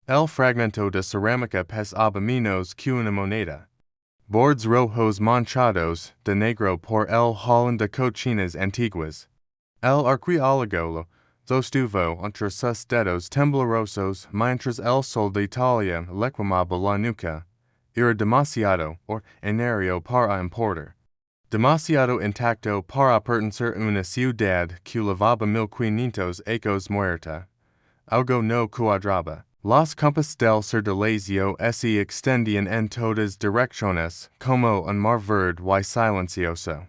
El fragmento de cerámica pes abaminos que una moneda. Bordes rojos manchados de negro por el Holland de cochinas antiguas. El arqueólogo lo estuvo entre sus dedos temblorosos mientras el sol de Italia le quemaba la nuca. Era demasiado ordinario para importar. Demasiado intacto para pertenecer una ciudad que llevaba 1500 años muerta. Algo no cuadraba. Las campas del Cerdelasio se extendían en todas direcciones, como un mar verde y silencioso.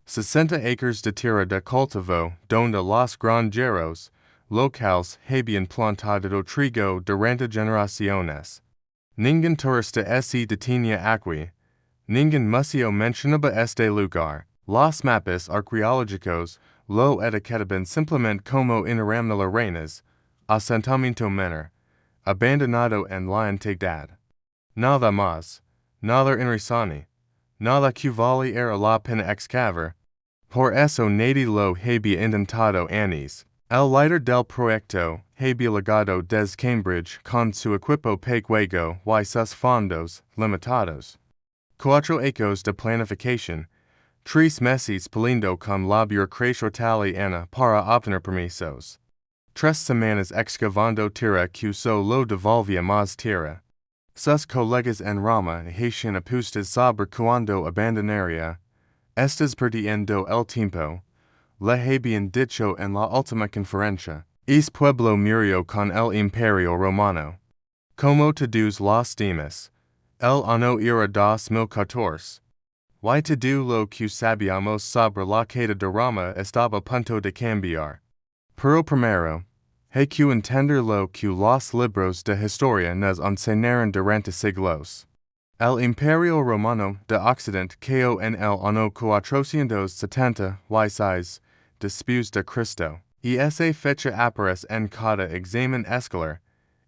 60 acres de tierra de cultivo, donde los granjeros locales habían plantado trigo durante generaciones. Ningún turista se detenía aquí. Ningún museo mencionaba este lugar. Los mapas arqueológicos lo etiquetaban simplemente como Interamna Lirenas, asentamiento menor, abandonado en la antigüedad. Nada más, nada interesante, nada que valiera la pena excavar. Por eso nadie lo había intentado antes. El líder del proyecto había llegado desde Cambridge con su equipo pequeño y sus fondos limitados. 4 años de planificación, 3 meses peleando con la burocracia italiana para obtener permisos. 3 semanas excavando tierra que solo devolvía más tierra. Sus colegas en Roma hacían apuestas sobre cuándo abandonaría. Estás perdiendo el tiempo. Le habían dicho en la última conferencia. Es pueblo murió con el Imperio Romano. Como todos los demás. El año era 2014. Y todo lo que sabíamos sobre la caída de Roma estaba a punto de cambiar. Pero primero, hay que entender lo que los libros de historia nos enseñaron durante siglos. El Imperio Romano de Occidente cayó en el año 476 después de Cristo, y esa fecha aparece en cada examen escolar,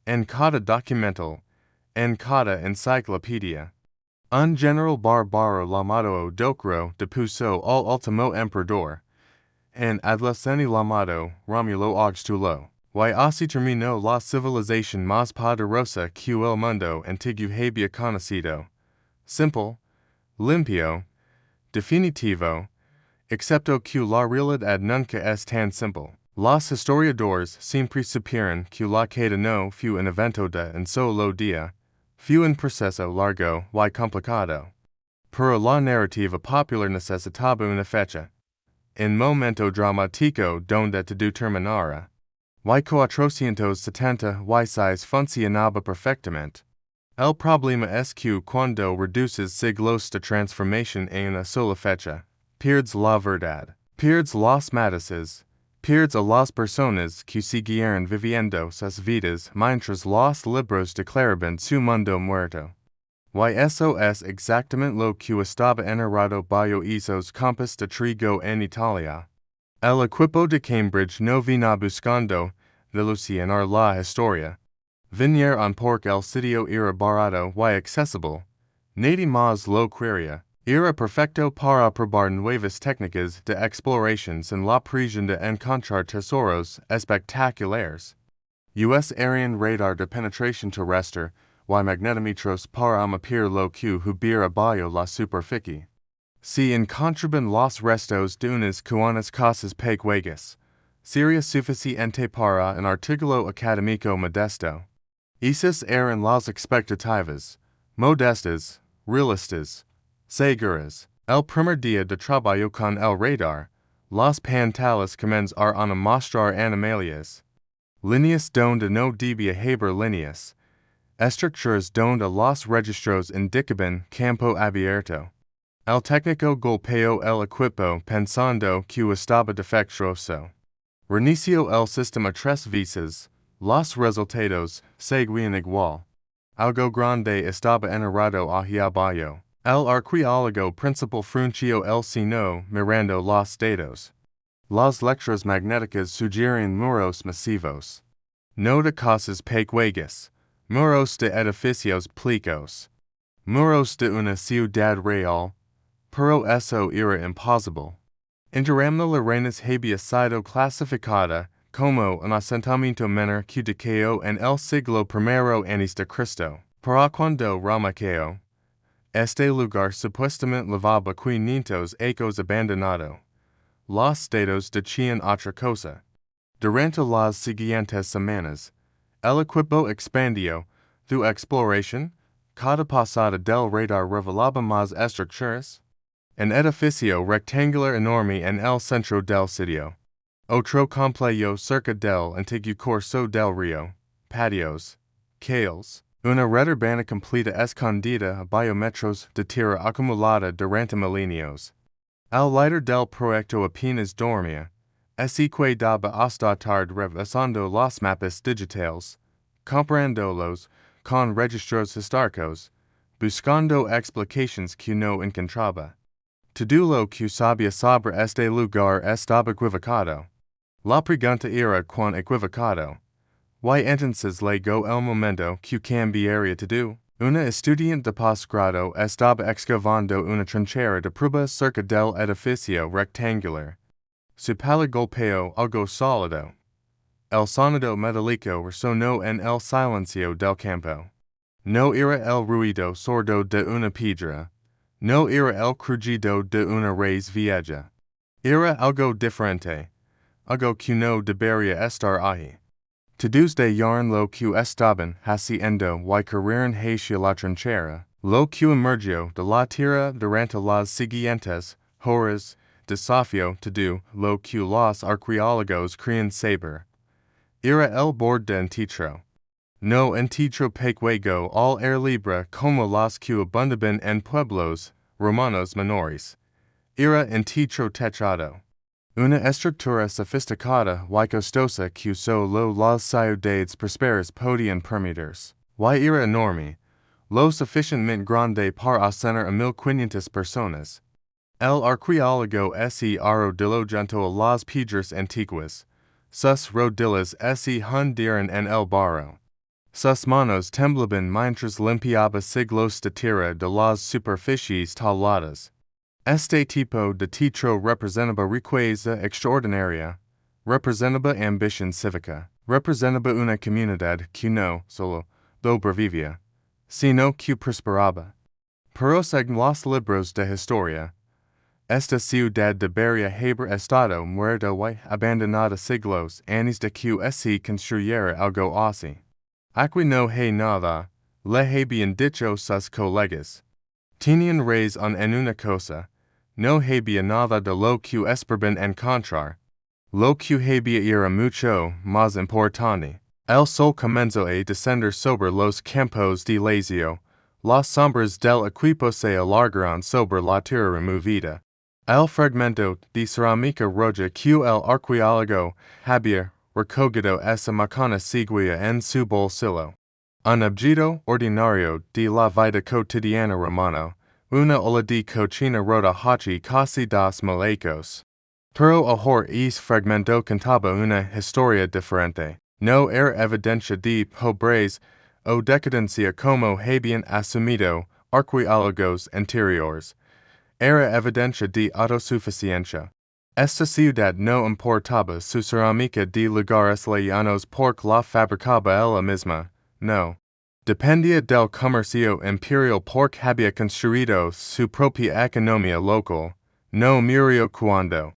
en cada documento, en cada enciclopedia. Un general bárbaro llamado Docro depuso al último emperador, en adolescente llamado Romulo Augustulo, y así terminó la civilización más poderosa que el mundo antiguo había conocido. Simple, limpio, definitivo, excepto que la realidad nunca es tan simple. Los historiadores siempre supieron que la caída no fue un evento de un solo día, fue un proceso largo y complicado. Pero la narrativa popular necesitaba una fecha. Un momento dramático donde todo terminara. Y 476 funcionaba perfectamente. El problema es que cuando reduces siglos de transformación en una sola fecha, pierdes la verdad, pierdes los matices, pierdes a las personas que siguieron viviendo sus vidas mientras los libros declaraban su mundo muerto. Y eso es exactamente lo que estaba enterrado bajo esos campos de trigo en Italia. El equipo de Cambridge no vino buscando dilucionar la historia. Vinieron porque el sitio era barato y accesible. Nadie más lo quería. Era perfecto para probar nuevas técnicas de exploración sin la presión de encontrar tesoros espectaculares. US Arian radar de penetración terrestre y magnetometros para mapear lo que hubiera bajo la superficie. Si encontraban los restos de unas cuantas casas pequeñas, sería suficiente para un artículo académico modesto. Esas eran las expectativas, modestas, realistas, seguras. El primer día de trabajo con el radar, las pantallas comenzaron a mostrar anomalias. Líneas donde no debía haber líneas. Estructuras donde los registros indicaban campo abierto. El técnico golpeó el equipo pensando que estaba defectuoso. Reinició el sistema 3 veces. Los resultados seguían igual. Algo grande estaba enterrado hacia abajo. El arqueólogo principal frunció el ceño mirando los datos. Las lecturas magnéticas sugieren muros masivos. No de casas pequeñas. Muros de edificios plicos. Muros de una ciudad real. Pero eso era imposible. Interamna Lirenas había sido clasificada como un asentamiento menor que decayó en el siglo I antes de Cristo. Para cuando Roma cayó, este lugar supuestamente llevaba 500 ecos abandonado. Los stados decían otra cosa. Durante las siguientes semanas, el equipo expandió, tu exploración, cada pasada del radar revelaba más estructuras. Un edificio rectangular enorme en el centro del sitio. Otro complejo cerca del antiguo corso del río. Patios. Calles. Una red urbana completa escondida a biometros de tierra acumulada durante milenios. El líder del proyecto apenas dormía. Así que daba hasta tarde revisando los mapas digitales, comparándolos con registros históricos, buscando explicaciones que no encontraba. Todo lo que sabía sobre este lugar estaba equivocado. La pregunta era cuán equivocado. Y entonces llegó el momento que cambiaría todo. Una estudiante de posgrado estaba excavando una trinchera de prueba cerca del edificio rectangular. Su pala golpeó algo sólido. El sonido metálico resonó en el silencio del campo. No era el ruido sordo de una piedra. No era el crujido de una raíz vieja. Era algo diferente. Algo que no debería estar ahí. Todos de yarn lo que estaban haciendo y corrieron hacia la trinchera, lo que emergió de la tierra durante las siguientes horas, desafío todo lo que los arqueólogos creen saber. Era el borde de entierro. No entierro pequeño al aire libre como los que abundaban en pueblos romanos menores. Era entierro techado. Una estructura sofisticada y costosa que solo las ciudades prosperas podían permitirse. Y era enorme, lo suficientemente grande para asenar a 1500 personas. El arqueólogo se arrodilló a las piedras antiguas. Sus rodillas se hundieron en el barro. Sus manos temblaban mientras limpiaba siglos de tierra de las superficies taladas. Este tipo de teatro representaba riqueza extraordinaria, representaba ambición cívica, representaba una comunidad que no solo sobrevivía, sino que prosperaba. Pero según los libros de historia, esta ciudad debería haber estado muerta y abandonada siglos antes de que se construyera algo así. Aquí no hay nada, le habían dicho sus colegas. Tenían razón en una cosa. No había nada de lo que esperaban encontrar. Lo que había era mucho más importante. El sol comenzó a descender sobre los campos de lazio. Las sombras del equipo se alargaron sobre la tierra removida. El fragmento de cerámica roja que el arqueólogo había recogido esa macana seguía en su bolsillo. Un objeto ordinario de la vida cotidiana romana. Una ola de cocina rota hachi casi 2000 ecos. Pero ahora ese fragmento contaba una historia diferente. No era evidencia de pobreza o decadencia como habían asumido arqueólogos anteriores. Era evidencia de autosuficiencia. Esta ciudad no importaba su cerámica de lugares lejanos porque la fabricaba ella misma, no. Dependía del comercio imperial porque había construido su propia economía local, no murió cuando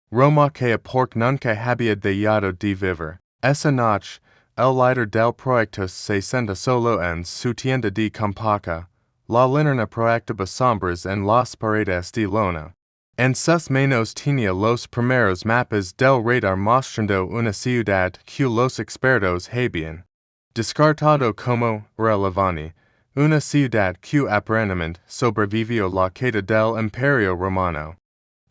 Roma caía porque nunca había dejado de vivir. Esa noche, el líder del proyecto se senta solo en su tienda de campaca, la linterna proyectaba sombras en las paredes de lona. En sus manos tenía los primeros mapas del radar mostrando una ciudad que los expertos habían descartado como irrelevante, una ciudad que aparentemente sobrevivió la caída del Imperio Romano.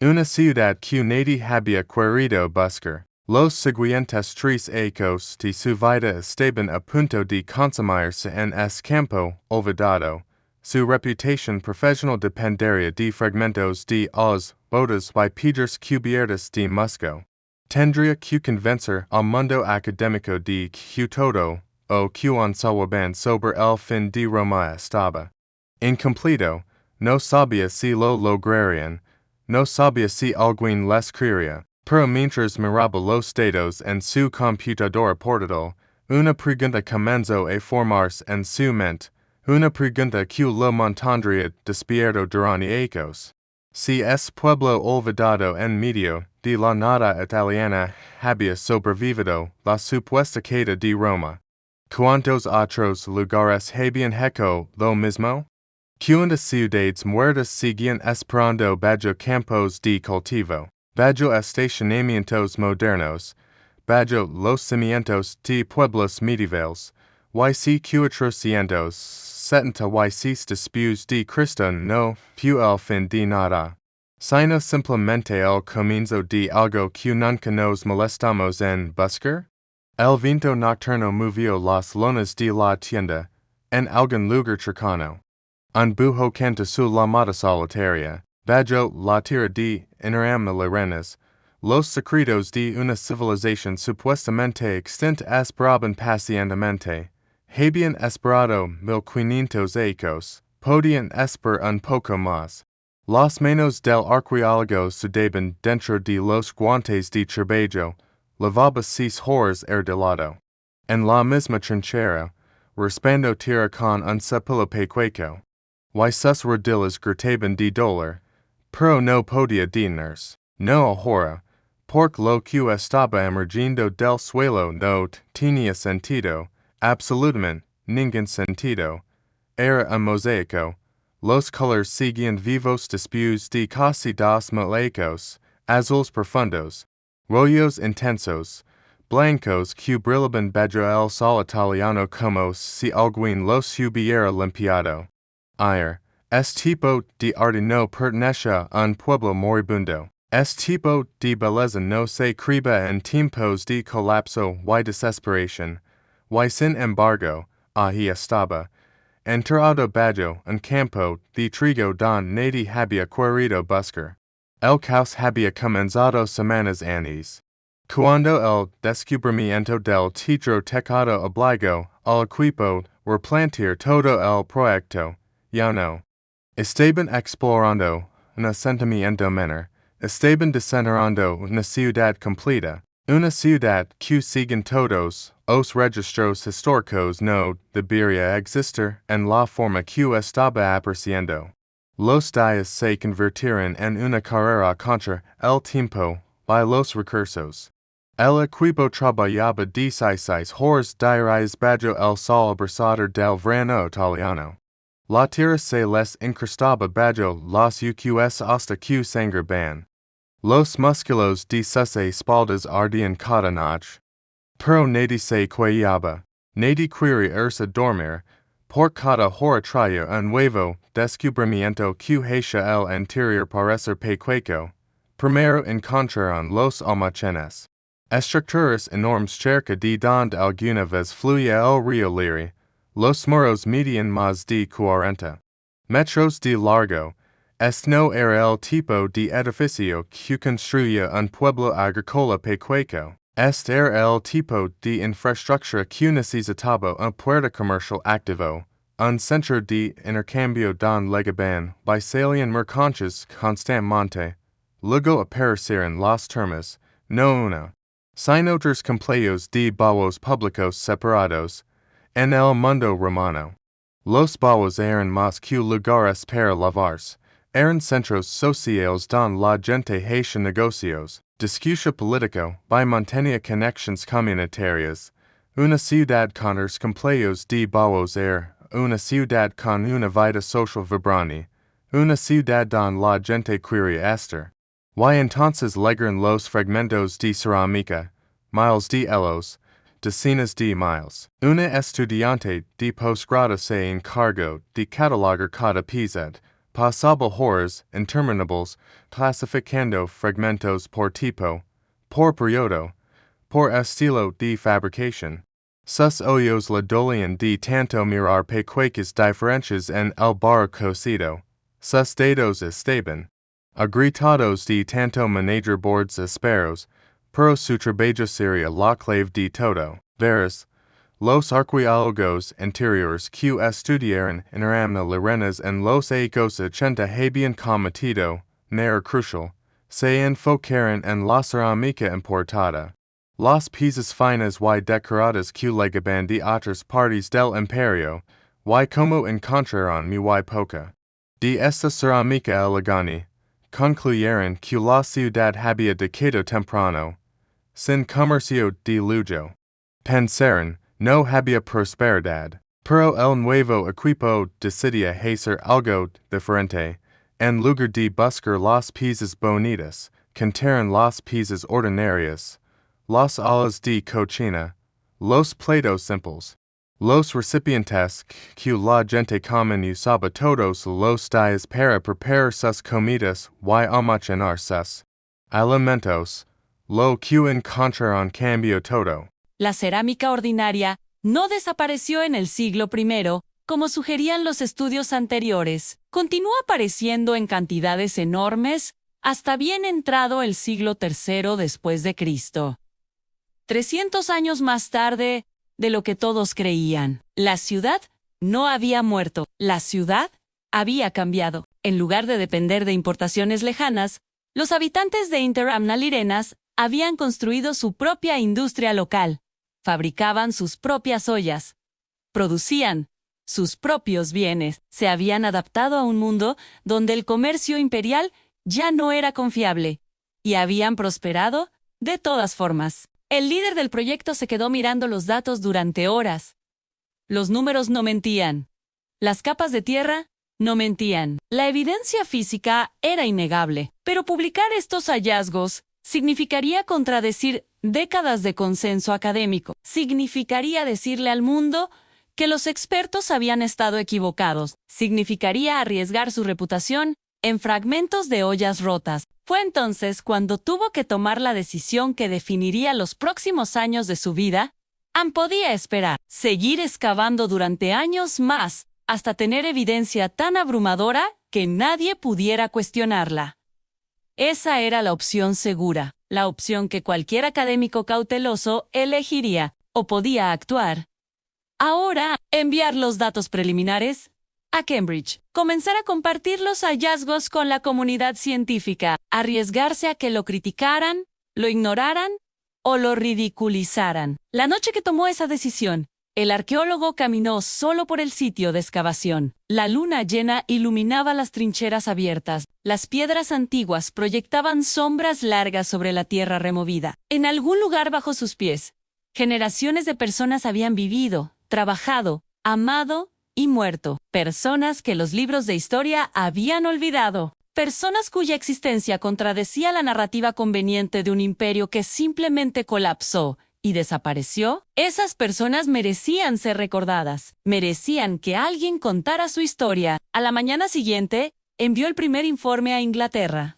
Una ciudad que nadie había querido buscar. Los siguientes 3 ecos de su vida estaban a punto de consumarse en ese campo olvidado. Su reputación profesional dependería de fragmentos de alas, botas y piedras cubiertas de musgo. Tendría que convencer al mundo académico de que todo o que ansaban sobre el fin de Roma estaba incompleto. No sabía si lo lograrían, no sabía si alguien les creería. Pero mientras miraba los datos en su computadora portátil, una pregunta comenzó a formarse en su mente, una pregunta que lo mantendría despierto durante años. Si es pueblo olvidado en medio de la nada italiana había sobrevivido la supuesta caída de Roma. ¿Cuántos otros lugares habían hecho lo mismo? ¿Cuántas ciudades muertas seguían esperando bajo campos de cultivo, bajo estacionamientos modernos, bajo los cimientos de pueblos medievales? Y si 476 después de Cristo no fue el fin de nada, sino simplemente el comienzo de algo que nunca nos molestamos en buscar? El viento nocturno movió las lonas de la tienda, en algún lugar cercano. Un bujo canta su llamada solitaria, bajo la tierra de Interamna Lirenas. Los secretos de una civilización supuestamente extinta esperaban pacientemente. Habían esperado 1500 años, podían esperar un poco más. Las manos del arqueólogo sudaban dentro de los guantes de trabajo, lavaba sus horas de lado. En la misma trinchera, raspando tierra con un cepillo pequeño. Y sus rodillas gritaban de dolor, pero no podía detenerse. No ahora, porque lo que estaba emergiendo del suelo no tenía sentido, absolutamente ningún sentido. Era un mosaico. Los colores seguían vivos después de casi 2000 años, azules profundos, rojos intensos, blancos que brillaban bajo el sol italiano como si alguien los hubiera limpiado. Tipo de arte no pertenece a un pueblo moribundo. Tipo de belleza no se crea en tiempos de colapso y desesperación. Y sin embargo, ahí estaba, enterrado bajo un campo de trigo don nadie había querido buscar. El caos había comenzado semanas antes. Cuando el descubrimiento del teatro tecado obligó al equipo replantear todo el proyecto, ya no. Estaban explorando un asentamiento menor, estaban desenterrando una ciudad completa, una ciudad que según todos os registros históricos no debería existir en la forma que estaba apareciendo. Los días se convirtieron en una carrera contra el tiempo y los recursos. El equipo trabajaba 16 horas diarias bajo el sol abrasador del verano italiano. La tierra se les incrustaba bajo los uqs hasta que sangraban. Los músculos de sus espaldas ardían cada noche. Pero nadie se quejaba, nadie quería irse dormir, por cada hora traía un nuevo descubrimiento que hacía el interior parecer pequeño. Primero encontraron los almacenes. Estructuras enormes cerca de donde alguna vez fluía el río Liri. Los muros medían más de 40 metros de largo. Este no era el tipo de edificio que construía un pueblo agrícola pequeño. Este era el tipo de infraestructura que necesitaba un puerto comercial activo, un centro de intercambio don llegaban y salían mercancías constantemente. Luego aparecieron las termas, no una, sino otros complejos de bajos públicos separados. En el mundo romano, los bajos eran más que lugares para lavarse, eran centros sociales donde la gente hacía negocios, discutía político y mantenía conexiones comunitarias. Una ciudad con los complejos de bajos era una ciudad con una vida social vibrante, una ciudad donde la gente quería estar. Y entonces llegaron los fragmentos de cerámica, miles de hilos, decenas de miles. Una estudiante de posgrado se encargó de catalogar cada pieza, pasaba horas interminables clasificando fragmentos por tipo, por periodo, por estilo de fabricación. Sus ojos le dolían de tanto mirar pequeñas diferencias en el barro cocido. Sus dedos estaban agrietados de tanto manejar bordes ásperos, pero su trabajo sería la clave de todo. Veras, los arqueólogos interiores que estudiaron Interamna Lirenas en los años 80 habían cometido un error crucial. se enfocaron en la cerámica importada. Las piezas finas y decoradas que llegaban de otras partes del imperio, y como encontraron muy poca de esta cerámica elegante, concluyeron que la ciudad había decaydo temprano, sin comercio de lujo. Pensaron, no había prosperidad, pero el nuevo equipo decidía hacer algo diferente. En lugar de buscar las piezas bonitas, cantaron las piezas ordinarias, las alas de cocina, los platos simples, los recipientes que la gente común usaba todos los días para preparar sus comidas y almacenar sus alimentos. Lo que encontraron cambió todo. La cerámica ordinaria no desapareció en el siglo I, como sugerían los estudios anteriores. Continuó apareciendo en cantidades enormes hasta bien entrado el siglo III después de Cristo. 300 años más tarde de lo que todos creían. La ciudad no había muerto. La ciudad había cambiado. En lugar de depender de importaciones lejanas, los habitantes de Interamna Lirenas habían construido su propia industria local. Fabricaban sus propias ollas. Producían sus propios bienes. Se habían adaptado a un mundo donde el comercio imperial ya no era confiable, y habían prosperado de todas formas. El líder del proyecto se quedó mirando los datos durante horas. Los números no mentían. Las capas de tierra no mentían. La evidencia física era innegable, pero publicar estos hallazgos significaría contradecir décadas de consenso académico. Significaría decirle al mundo que los expertos habían estado equivocados. Significaría arriesgar su reputación en fragmentos de ollas rotas. Fue entonces cuando tuvo que tomar la decisión que definiría los próximos años de su vida. Podía esperar, seguir excavando durante años más, hasta tener evidencia tan abrumadora que nadie pudiera cuestionarla. Esa era la opción segura, la opción que cualquier académico cauteloso elegiría, o podía actuar. Ahora, enviar los datos preliminares a Cambridge, comenzar a compartir los hallazgos con la comunidad científica, arriesgarse a que lo criticaran, lo ignoraran o lo ridiculizaran. La noche que tomó esa decisión, el arqueólogo caminó solo por el sitio de excavación. La luna llena iluminaba las trincheras abiertas. Las piedras antiguas proyectaban sombras largas sobre la tierra removida. En algún lugar bajo sus pies, generaciones de personas habían vivido, trabajado, amado y muerto. Personas que los libros de historia habían olvidado. Personas cuya existencia contradecía la narrativa conveniente de un imperio que simplemente colapsó y desapareció. Esas personas merecían ser recordadas. Merecían que alguien contara su historia. A la mañana siguiente, envió el primer informe a Inglaterra.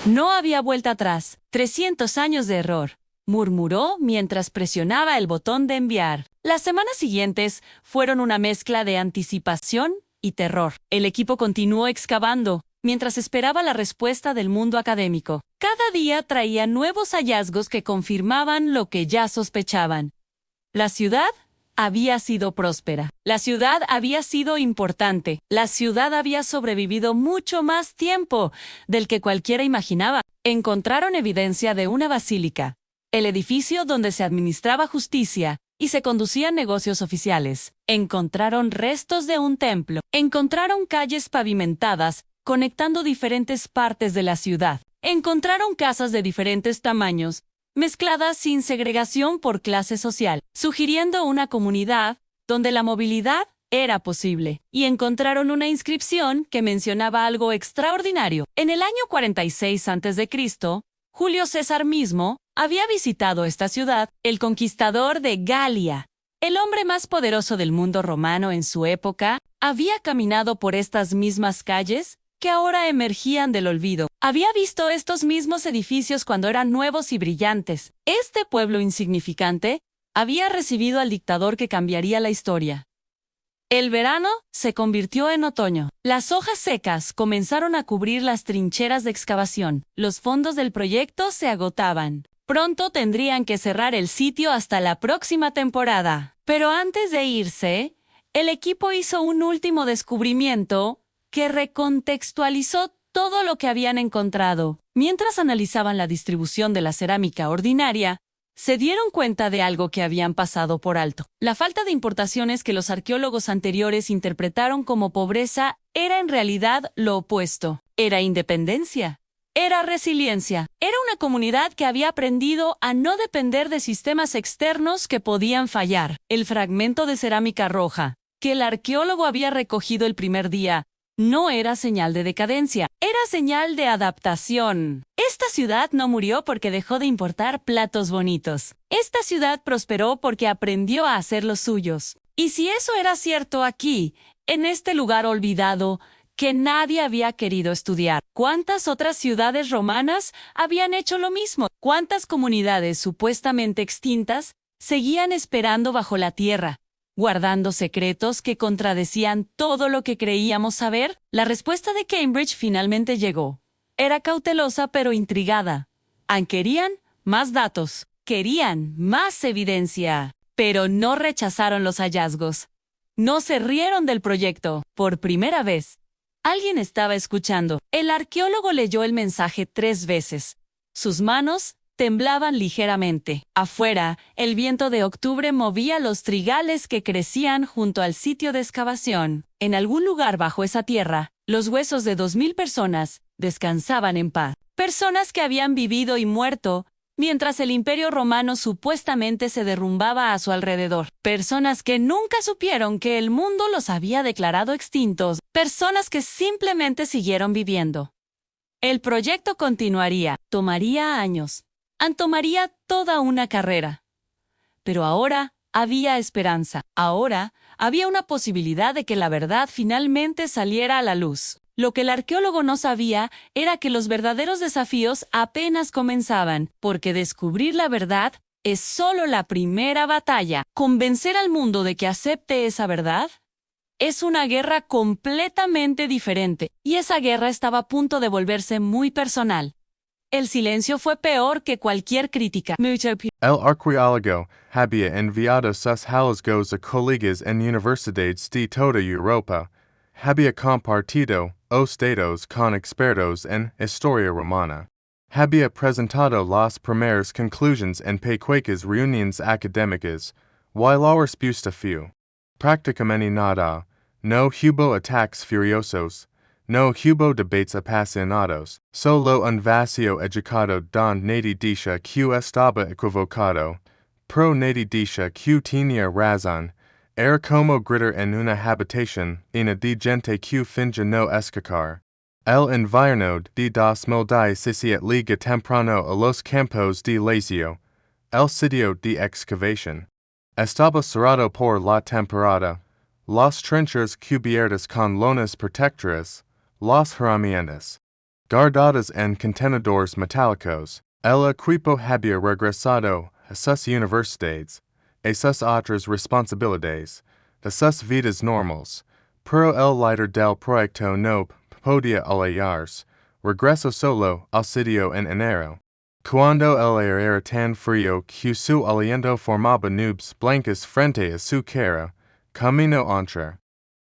No había vuelta atrás. 300 años de error, murmuró mientras presionaba el botón de enviar. Las semanas siguientes fueron una mezcla de anticipación y terror. El equipo continuó excavando, mientras esperaba la respuesta del mundo académico. Cada día traía nuevos hallazgos que confirmaban lo que ya sospechaban. La ciudad había sido próspera. La ciudad había sido importante. La ciudad había sobrevivido mucho más tiempo del que cualquiera imaginaba. Encontraron evidencia de una basílica, el edificio donde se administraba justicia y se conducían negocios oficiales. Encontraron restos de un templo. Encontraron calles pavimentadas conectando diferentes partes de la ciudad. Encontraron casas de diferentes tamaños, mezcladas sin segregación por clase social, sugiriendo una comunidad donde la movilidad era posible. Y encontraron una inscripción que mencionaba algo extraordinario. En el año 46 a.C., Julio César mismo había visitado esta ciudad, el conquistador de Galia. El hombre más poderoso del mundo romano en su época había caminado por estas mismas calles que ahora emergían del olvido. Había visto estos mismos edificios cuando eran nuevos y brillantes. Este pueblo insignificante había recibido al dictador que cambiaría la historia. El verano se convirtió en otoño. Las hojas secas comenzaron a cubrir las trincheras de excavación. Los fondos del proyecto se agotaban. Pronto tendrían que cerrar el sitio hasta la próxima temporada. Pero antes de irse, el equipo hizo un último descubrimiento que recontextualizó todo lo que habían encontrado. Mientras analizaban la distribución de la cerámica ordinaria, se dieron cuenta de algo que habían pasado por alto. La falta de importaciones que los arqueólogos anteriores interpretaron como pobreza era en realidad lo opuesto. Era independencia. Era resiliencia. Era una comunidad que había aprendido a no depender de sistemas externos que podían fallar. El fragmento de cerámica roja que el arqueólogo había recogido el primer día no era señal de decadencia, era señal de adaptación. Esta ciudad no murió porque dejó de importar platos bonitos. Esta ciudad prosperó porque aprendió a hacer los suyos. Y si eso era cierto aquí, en este lugar olvidado, que nadie había querido estudiar, ¿cuántas otras ciudades romanas habían hecho lo mismo? ¿Cuántas comunidades supuestamente extintas seguían esperando bajo la tierra, guardando secretos que contradecían todo lo que creíamos saber? La respuesta de Cambridge finalmente llegó. Era cautelosa pero intrigada. Querían más datos, querían más evidencia, pero no rechazaron los hallazgos. No se rieron del proyecto. Por primera vez, alguien estaba escuchando. El arqueólogo leyó el mensaje 3 veces. Sus manos temblaban ligeramente. Afuera, el viento de octubre movía los trigales que crecían junto al sitio de excavación. En algún lugar bajo esa tierra, los huesos de 2000 personas descansaban en paz. Personas que habían vivido y muerto mientras el Imperio Romano supuestamente se derrumbaba a su alrededor. Personas que nunca supieron que el mundo los había declarado extintos. Personas que simplemente siguieron viviendo. El proyecto continuaría. Tomaría años. Tomaría toda una carrera. Pero ahora había esperanza. Ahora había una posibilidad de que la verdad finalmente saliera a la luz. Lo que el arqueólogo no sabía era que los verdaderos desafíos apenas comenzaban, porque descubrir la verdad es solo la primera batalla. ¿Convencer al mundo de que acepte esa verdad? Es una guerra completamente diferente, y esa guerra estaba a punto de volverse muy personal. El silencio fue peor que cualquier crítica. El arqueólogo había enviado sus hallazgos a colegas en universidades de toda Europa. Había compartido os datos con expertos en Historia romana. Había presentado las primeras conclusiones en pequeñas reuniones académicas, while la respuesta fue prácticamente nada. No hubo ataques furiosos. No hubo debates apasionados. Solo un vacío educado don nadie dice que estaba equivocado. Pro nadie dice que tenía razón. Era como gritar en una habitación llena de gente que finge no escuchar. El invierno de 2017 liga temprano a los campos de Lazio. El sitio de excavación estaba cerrado por la temporada. Las trincheras cubiertas con lonas protectoras. Las herramientas guardadas en contenedores metálicos. El equipo había regresado a sus universidades, a sus otras responsabilidades, de sus vidas normales, pero el líder del proyecto no podía alejarse. Regresó solo al sitio en enero. Cuando el aire era tan frío que su aliento formaba nubes blancas frente a su cara, camino entre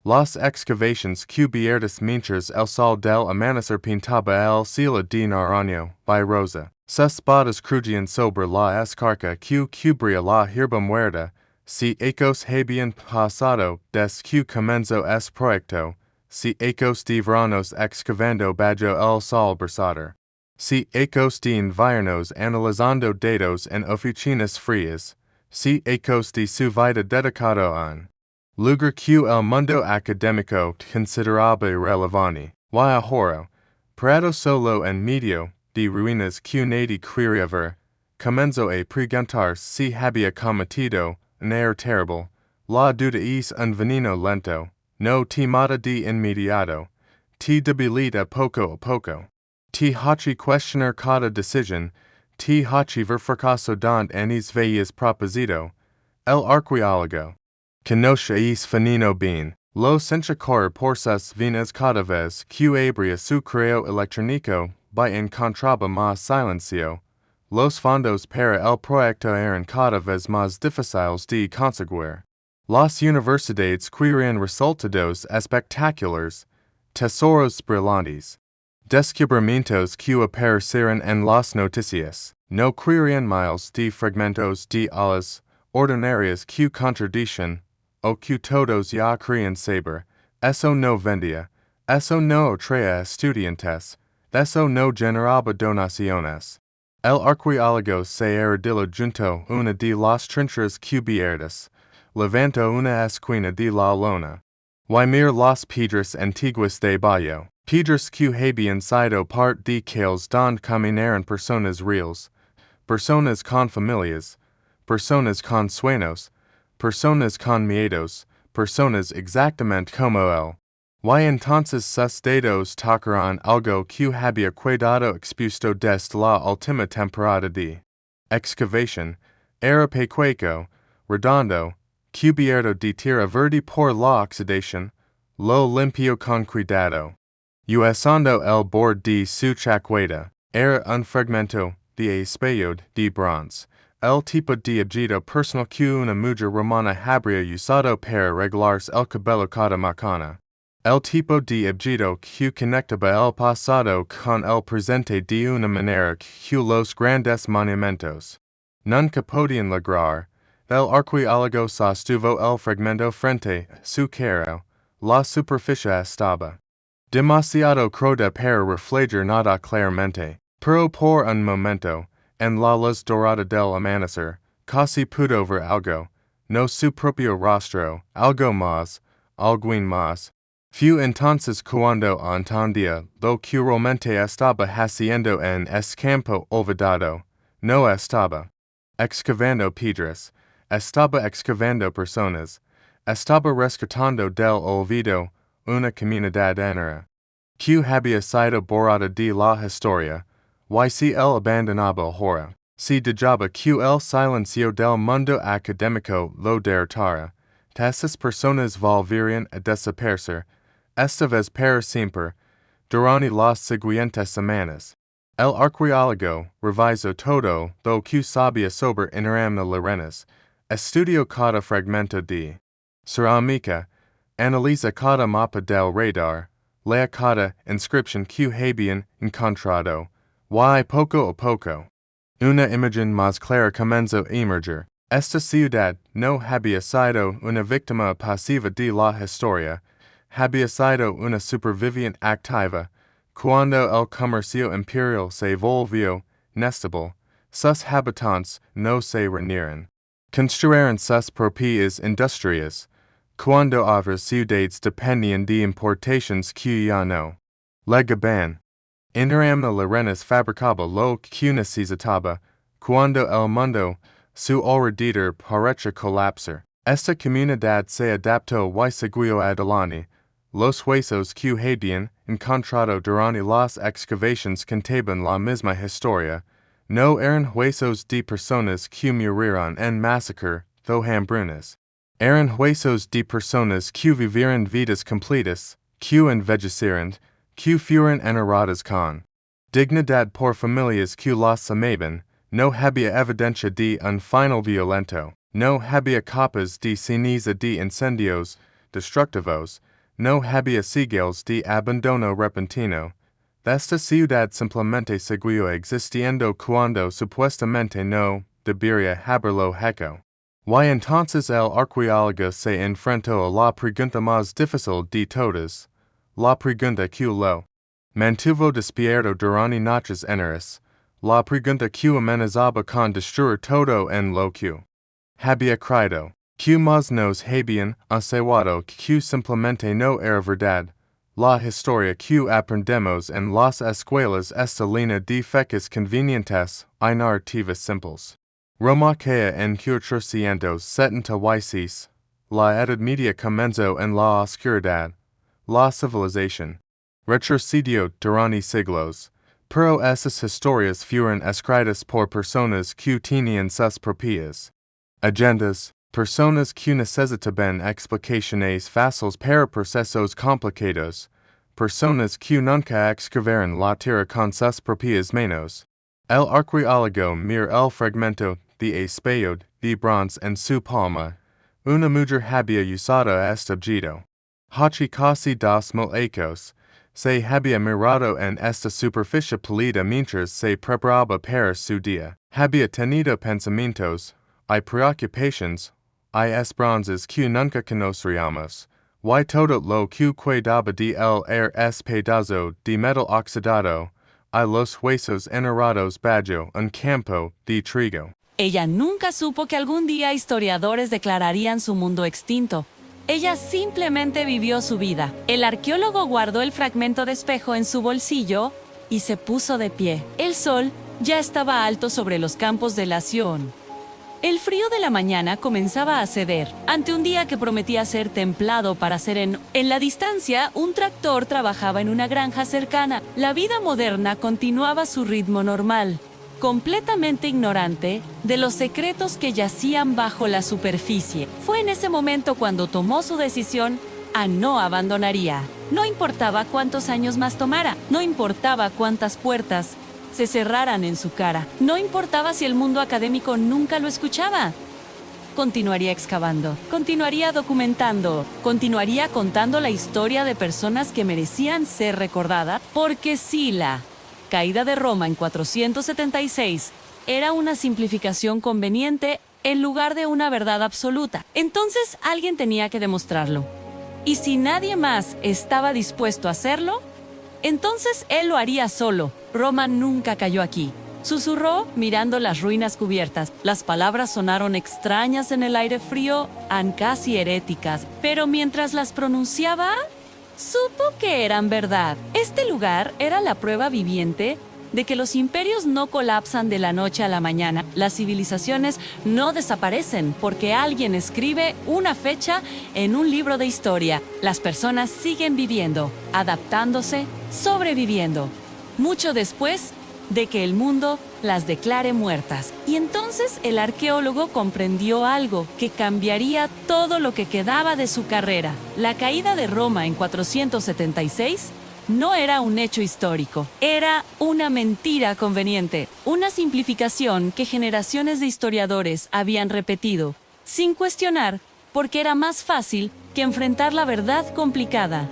las excavaciones cubiertas mientras el sol del amanecer pintaba el cielo de naranjo by rosa. Sus botas crujían sobre la escarcha que cubría la hierba muerta. Si ecos habían pasado des que comenzó es proyecto. Si ecos de veranos excavando bajo el sol bersador. Si ecos de inviernos analizando datos en oficinas frías. Si ecos de su vida dedicado a lugar que el mundo académico consideraba irrelevante. Y ahora, parado solo en medio de ruinas que nadie quería ver, comenzó a preguntar si había cometido un error terrible. La duda es un veneno lento, no te mata de inmediato, te debilita poco a poco. Te hace cuestionar cada decisión, te hace ver fracaso donde antes veías propósito. El arqueólogo conoce es veneno bien. Lo sencha correr por sus venas cada vez que abría su correo electrónico by encontraba más silencio. Los fondos para el proyecto eran cada vez más difíciles de conseguir. Las universidades querían resultados espectaculares, tesoros brillantes. Descubrimientos que aparecieron en las noticias, no creerían miles de fragmentos de alas ordinarias que contradicen, o que todos ya creían saber, eso no vendía, eso no traía estudiantes, eso no generaba donaciones. El arqueólogo se arrodilló junto una de las trincheras cubiertas, levantó una esquina de la lona. Mir las piedras antiguas de Bayo, piedras que habían sido parte de calles donde caminaron personas reales, personas con familias, personas con sueños, personas con miedos, personas exactamente como él. Entonces sus dedos tocaron algo que había quedado expuesto desde la última temporada de excavación, era pequeño, redondo, cubierto de tierra verde por la oxidación, lo limpio con cuidado. Usando el borde de su chaqueta, era un fragmento de espejo de bronce, el tipo de objeto personal que una mujer romana habría usado para arreglarse el cabello cada mañana. El tipo de objeto que conectaba el pasado con el presente de una manera que los grandes monumentos nunca podían lograr. El arqueólogo sostuvo el fragmento frente a su cara, la superficie estaba demasiado cruda para reflejar nada claramente, pero por un momento, en la luz dorada del amanecer, casi pudo ver algo, no su propio rostro, algo más, alguien más. Fue entonces cuando entendía lo que realmente estaba haciendo en ese campo olvidado, no estaba excavando piedras, estaba excavando personas, estaba rescatando del olvido una comunidad entera, que había sido borrada de la historia, si él abandonaba ahora, si dejaba que el silencio del mundo académico lo derrotara, estas personas volverían a desaparecer, esta vez para siempre, durante las siguientes semanas. El arqueólogo revisó todo lo que sabía sobre Interamna Lirenas, estudió cada fragmento de cerámica, analiza cada mapa del radar, lea cada inscripción que habían encontrado, poco a poco, una imagen más clara comenzó a emerger. Esta ciudad no había sido una víctima pasiva de la historia, había sido una superviviente activa. Cuando el comercio imperial se volvió inestable, sus habitantes no se reunieron. Construyeron sus propias industrias. Cuando otras ciudades dependían de importaciones que ya no llegaban. Interamna Lirenas fabricaba lo que necesitaba. Cuando el mundo su alrededor parecía colapsar, esta comunidad se adaptó y siguió adelante. Los huesos que habían encontrado durante las excavaciones contaban la misma historia. No eran huesos de personas que murieron en masacre o hambrunas. Eran huesos de personas que vivieron vidas completas, que envejecieron, que fueron enterradas con dignidad por familias que las amaban. No había evidencia de un final violento. No había capas de ceniza de incendios destructivos. No había siglos de abandono repentino. Esta ciudad simplemente siguió existiendo cuando supuestamente no debería haberlo hecho. Entonces el arqueólogo se enfrentó a la pregunta más difícil de todas, la pregunta que lo mantuvo despierto durante noches enteras, la pregunta que amenazaba con destruir todo en lo que había creído. Que más nos habían enseñado que simplemente no era verdad. La historia que aprendemos en las escuelas está llena de fechas convenientes y narrativas simples. Roma caía en 476. La Edad Media comenzó en la oscuridad. La civilización retrocedió durante siglos. Pero esas historias fueron escritas por personas que tenían sus propias agendas. Personas que necesitaban explicaciones fáciles para procesos complicados. Personas que nunca excavaron la tierra con sus propias manos. El arqueólogo mira el fragmento de espejo de bronce en su palma. Una mujer había usado este objeto. Hace casi 2000 años. se había mirado en esta superficie pálida mientras se preparaba para su día. Había tenido pensamientos, hay preocupations, hay esperanzas que nunca conoceríamos. Y todo lo que quedaba de él era pedazo de metal oxidado, y los huesos enterrados bajo un campo de trigo. Ella nunca supo que algún día historiadores declararían su mundo extinto. Ella simplemente vivió su vida. El arqueólogo guardó el fragmento de espejo en su bolsillo y se puso de pie. El sol ya estaba alto sobre los campos de la Sion. El frío de la mañana comenzaba a ceder, ante un día que prometía ser templado para sereno. En la distancia, un tractor trabajaba en una granja cercana. La vida moderna continuaba su ritmo normal, completamente ignorante de los secretos que yacían bajo la superficie. Fue en ese momento cuando tomó su decisión a no abandonaría. No importaba cuántos años más tomara, no importaba cuántas puertas se cerraran en su cara. No importaba si el mundo académico nunca lo escuchaba. Continuaría excavando, continuaría documentando, continuaría contando la historia de personas que merecían ser recordadas, porque sí, la caída de Roma en 476 era una simplificación conveniente en lugar de una verdad absoluta. Entonces alguien tenía que demostrarlo. Y si nadie más estaba dispuesto a hacerlo, entonces él lo haría solo. Roma nunca cayó aquí. Susurró mirando las ruinas cubiertas. Las palabras sonaron extrañas en el aire frío, casi heréticas, pero mientras las pronunciaba, supo que eran verdad. Este lugar era la prueba viviente de que los imperios no colapsan de la noche a la mañana. Las civilizaciones no desaparecen porque alguien escribe una fecha en un libro de historia. Las personas siguen viviendo, adaptándose, sobreviviendo, mucho después de que el mundo las declare muertas. Y entonces el arqueólogo comprendió algo que cambiaría todo lo que quedaba de su carrera. La caída de Roma en 476 no era un hecho histórico, era una mentira conveniente, una simplificación que generaciones de historiadores habían repetido, sin cuestionar, porque era más fácil que enfrentar la verdad complicada.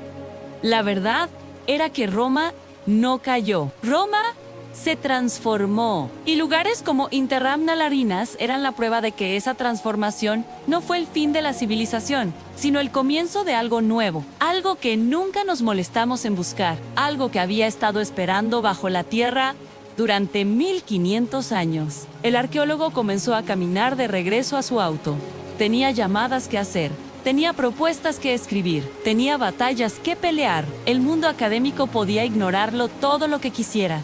La verdad era que Roma no cayó. Roma se transformó. Y lugares como Interamna Lirenas eran la prueba de que esa transformación no fue el fin de la civilización, sino el comienzo de algo nuevo, algo que nunca nos molestamos en buscar, algo que había estado esperando bajo la tierra durante 1500 años. El arqueólogo comenzó a caminar de regreso a su auto. Tenía llamadas que hacer, tenía propuestas que escribir, tenía batallas que pelear. El mundo académico podía ignorarlo todo lo que quisiera.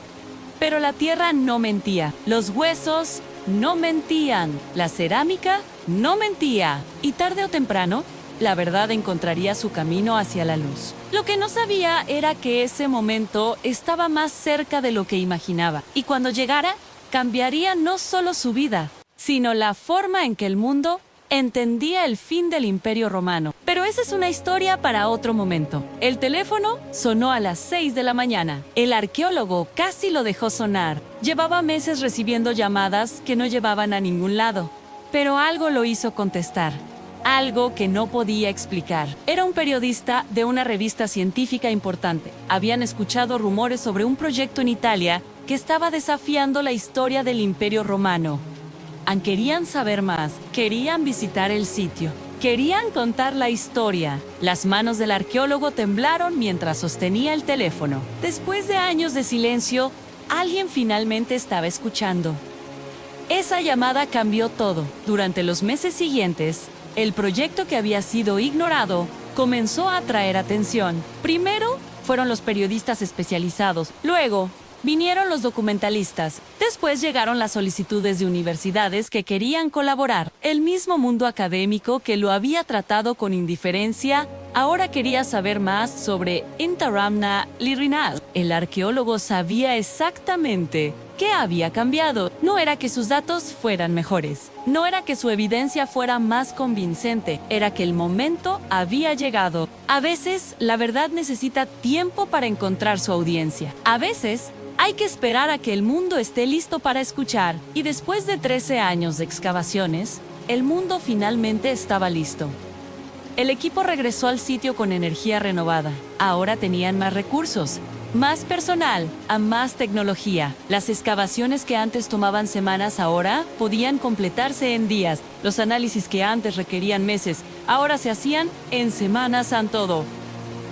Pero la tierra no mentía, los huesos no mentían, la cerámica no mentía. Y tarde o temprano, la verdad encontraría su camino hacia la luz. Lo que no sabía era que ese momento estaba más cerca de lo que imaginaba. Y cuando llegara, cambiaría no solo su vida, sino la forma en que el mundo entendía el fin del Imperio Romano. Pero esa es una historia para otro momento. El teléfono sonó a las 6 de la mañana. El arqueólogo casi lo dejó sonar. Llevaba meses recibiendo llamadas que no llevaban a ningún lado. Pero algo lo hizo contestar. Algo que no podía explicar. Era un periodista de una revista científica importante. Habían escuchado rumores sobre un proyecto en Italia que estaba desafiando la historia del Imperio Romano. Querían saber más, querían visitar el sitio, querían contar la historia. Las manos del arqueólogo temblaron mientras sostenía el teléfono. Después de años de silencio, alguien finalmente estaba escuchando. Esa llamada cambió todo. Durante los meses siguientes, el proyecto que había sido ignorado comenzó a atraer atención. Primero fueron los periodistas especializados, luego vinieron los documentalistas. Después llegaron las solicitudes de universidades que querían colaborar. El mismo mundo académico que lo había tratado con indiferencia, ahora quería saber más sobre Interamna Lirenas. El arqueólogo sabía exactamente qué había cambiado. No era que sus datos fueran mejores. No era que su evidencia fuera más convincente. Era que el momento había llegado. A veces, la verdad necesita tiempo para encontrar su audiencia. A veces, hay que esperar a que el mundo esté listo para escuchar. Y después de 13 años de excavaciones, el mundo finalmente estaba listo. El equipo regresó al sitio con energía renovada. Ahora tenían más recursos, más personal, más tecnología. Las excavaciones que antes tomaban semanas ahora podían completarse en días. Los análisis que antes requerían meses, ahora se hacían en semanas. Todo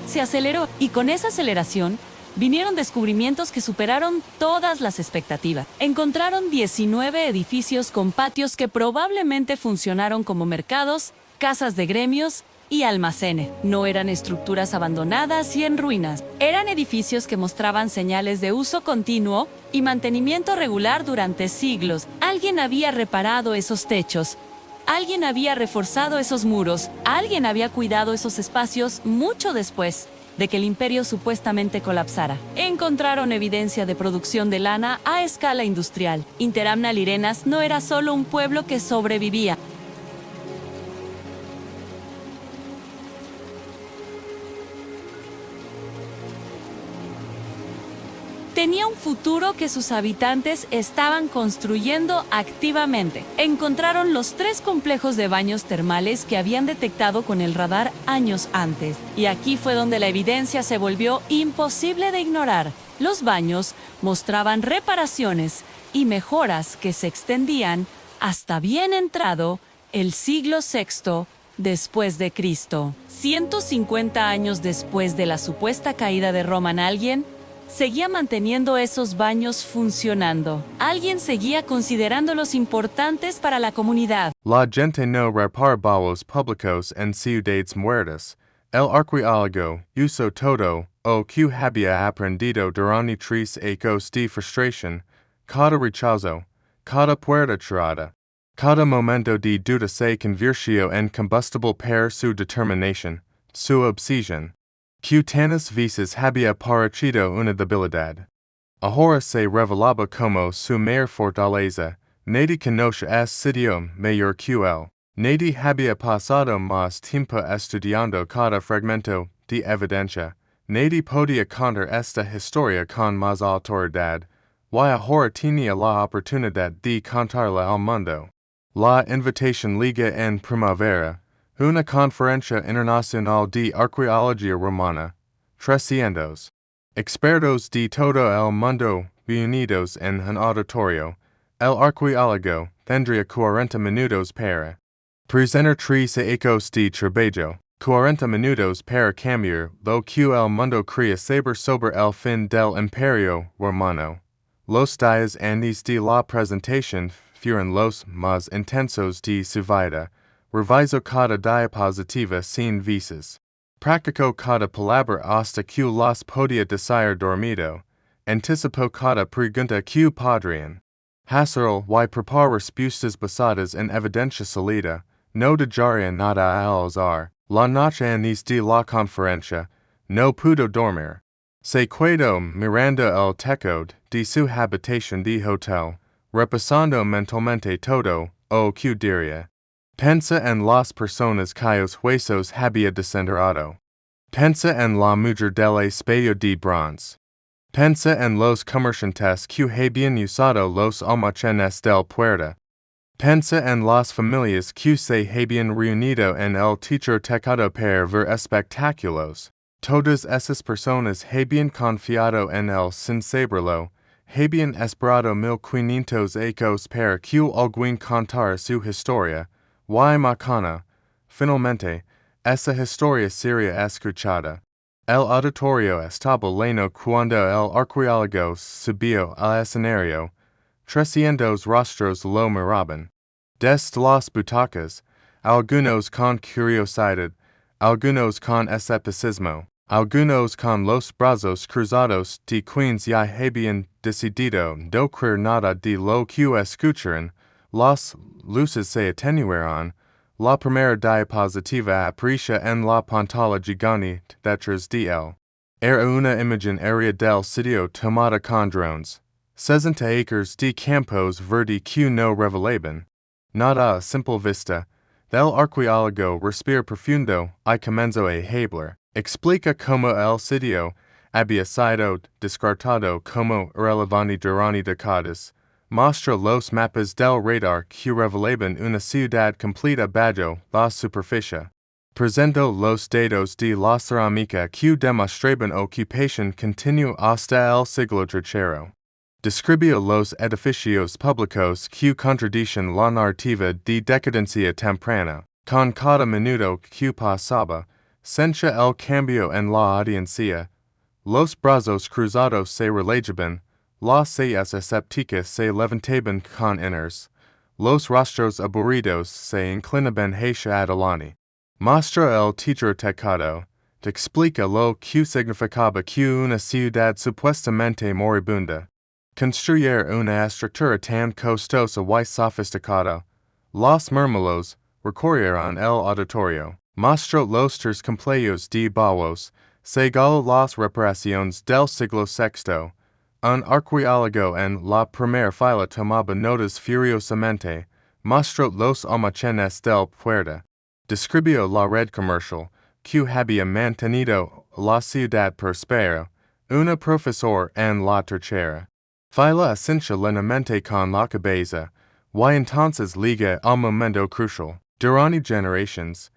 se aceleró, y con esa aceleración vinieron descubrimientos que superaron todas las expectativas. Encontraron 19 edificios con patios que probablemente funcionaron como mercados, casas de gremios y almacenes. No eran estructuras abandonadas y en ruinas. Eran edificios que mostraban señales de uso continuo y mantenimiento regular durante siglos. Alguien había reparado esos techos. Alguien había reforzado esos muros. Alguien había cuidado esos espacios mucho después de que el imperio supuestamente colapsara. Encontraron evidencia de producción de lana a escala industrial. Interamna Lirenas no era solo un pueblo que sobrevivía. Tenía un futuro que sus habitantes estaban construyendo activamente. Encontraron los 3 complejos de baños termales que habían detectado con el radar años antes. Y aquí fue donde la evidencia se volvió imposible de ignorar. Los baños mostraban reparaciones y mejoras que se extendían hasta bien entrado el siglo VI después de Cristo. 150 años después de la supuesta caída de Roma, alguien seguía manteniendo esos baños funcionando. Alguien seguía considerándolos importantes para la comunidad. La gente no repara baños públicos en ciudades muertas. El arqueólogo usó todo o que había aprendido durante 3 años de frustración. Cada rechazo, cada puerta cerrada, cada momento de duda se convirtió en combustible para su determinación, su obsesión. Que tantas veces había parecido una debilidad. Ahora se revelaba como su mayor fortaleza. Nadie conoce ese sitio mayor que él. Nadie había pasado más tiempo estudiando cada fragmento de evidencia. Nadie podía contar esta historia con más autoridad. Y ahora tenía la oportunidad de contarla al mundo. La invitación liga en primavera. Una conferencia internacional de arqueología romana. 300 expertos de todo el mundo reunidos en un auditorio. El arqueólogo tendría 40 minutos para presentar 3 años de trabajo. 40 minutos para cambiar lo que el mundo creía saber sobre el fin del Imperio Romano. Los días antes de la presentación fueron los más intensos de su vida. Revisó cada diapositiva 100 veces. Practicó cada palabra hasta que las podía decir dormido. Anticipó cada pregunta que podrían hacer y preparó respuestas basadas en evidencia sólida. No dejaría nada al azar. La noche antes de la conferencia, no pudo dormir. Se quedó mirando el techo de su habitación de hotel, repasando mentalmente todo o que diría. Pensa en las personas cuyos huesos había desenterrado. Pensa en la mujer del espejo de bronce. Pensa en los comerciantes que habían usado los almacenes del puerta. Pensa en las familias que se habían reunido en el techo techado para ver espectáculos. Todas esas personas habían confiado en él sin saberlo. Habían esperado 1500 años para que alguien contara su historia. Y macana, finalmente, esa historia sería escuchada. El auditorio estaba lleno cuando el arqueólogo subió al escenario. 300 rostros lo miraban. Desde las butacas, algunos con curiosidad, algunos con escepticismo, algunos con los brazos cruzados de quienes ya habían decidido no creer nada de lo que escucharon. Las luces se atenuaron. La primera diapositiva aparecía en la pantalla gigante detrás de él. Era una imagen aérea del sitio tomada con drones. 60 acres de campos verdes que no revelaban nada a simple vista. Del arqueólogo respira profundo y comenzó a hablar. Explica cómo el sitio había sido descartado como irrelevante durante décadas. Mostra los mapas del radar que revelaban una ciudad completa bajo la superficie. Presento los datos de la cerámica que demostraban ocupación continua hasta el siglo III. Describió los edificios públicos que contradicen la narrativa de decadencia temprana. Con cada minuto que pasaba, sentía el cambio en la audiencia. Los brazos cruzados se relajaban, las sillas escépticas se levantaban con honores, los rostros aburridos se inclinaban hacia adelante. Mostra el teatro tecado, te explica lo que significaba que una ciudad supuestamente moribunda. Construir una estructura tan costosa y sofisticada. Los murmulos recorrieron el auditorio. Mostró los tres cumpleaños de Bauhaus, según las reparaciones del siglo VI. Un arqueólogo en la primera fila tomaba notas furiosamente. Mostró los almacenes del puerta. Describió la red comercial, que había mantenido la ciudad próspera. Una profesor en la tercera fila esencia lentamente con la cabeza, y entonces liga al momento crucial. Durante generaciones,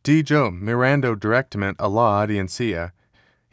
yo mirando directamente a la audiencia,